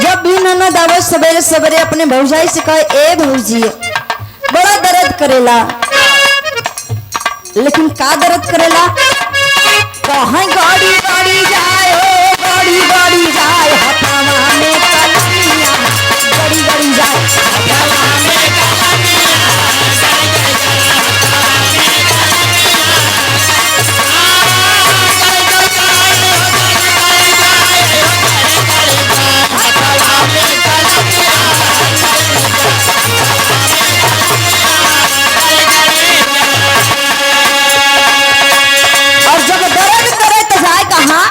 जब भी ननद आवे सवेरे सवेरे अपने भौजाई से कहे ए भौजी बड़ा दर्द करेला, लेकिन का दर्द करेला? कहाँ गाड़ी गाड़ी जाए हो, गाड़ी गाड़ी जाए हथवा में कलमिया, गाड़ी गाड़ी जाए हथवा में कलमिया। और जब दर्द करे तो जाए कहाँ?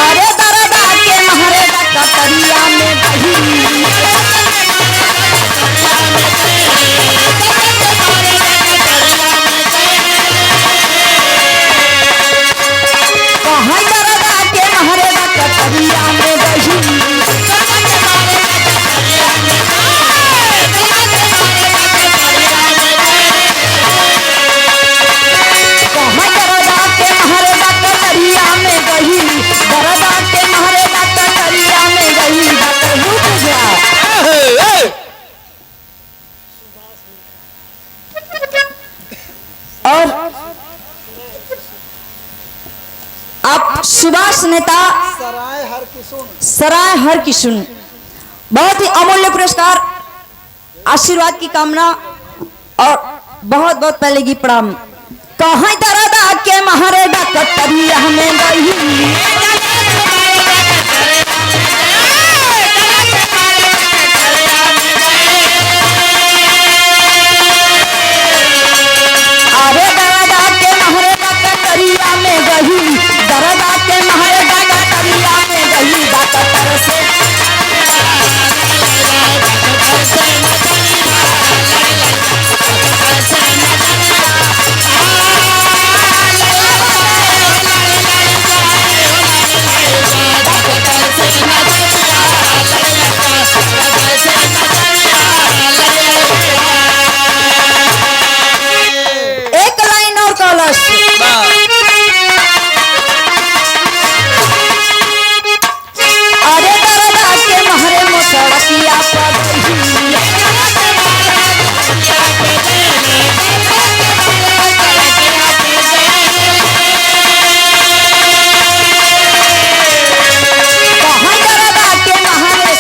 अरे दर्द आके महरे कतरिया में बही, कहाँ दर्द आके महरे कतरिया में बही। और आप सुभाष नेता सराय हर किशुन बहुत ही अमूल्य पुरस्कार आशीर्वाद की कामना और बहुत बहुत पहले की प्रणाम। कहाँ दर्द आके महरे कतरिया में गई, अरे दर्द आके महरे कतरिया में गई, दर्द आके महरे कतरिया में गई। डॉक्टर से एक लाइन और कलश, अरे दर्द आके महरे मोसड़किया पर गई, कहाँ दर्द आके महरे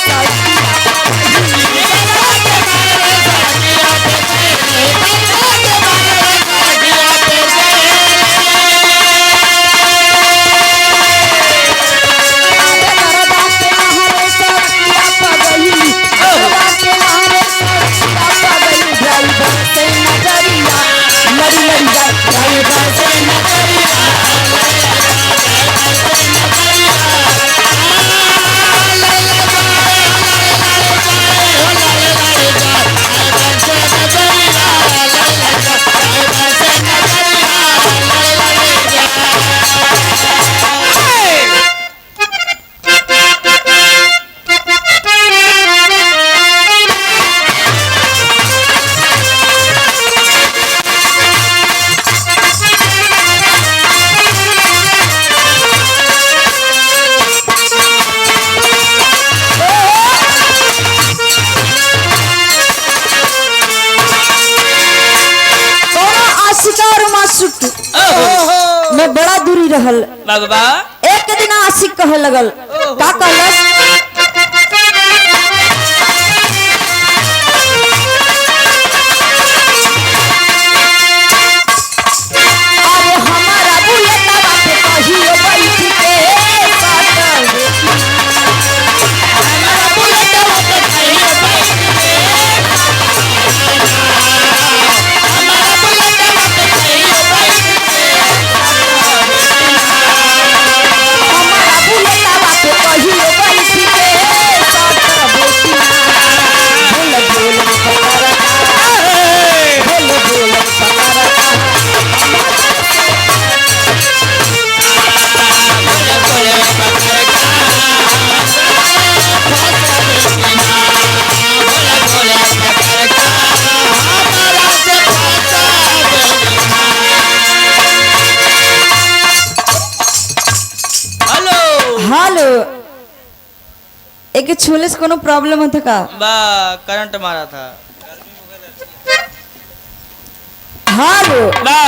में बड़ा दूरी रहल। बाबा एक दिन आशिक कहे लगल, का कहलस? अरे हमारा बुलेटवा पे कहियो बैठ के साटल देखी, हमारा बुलेटवा पे कहियो बैठ के, हमारा बुलेटवा पे कहियो बैठ के, हमारा बुलेटवा पे कहियो बैठ छूले से कोनो प्रॉब्लम होता का? बा करंट मारा था। हालो बा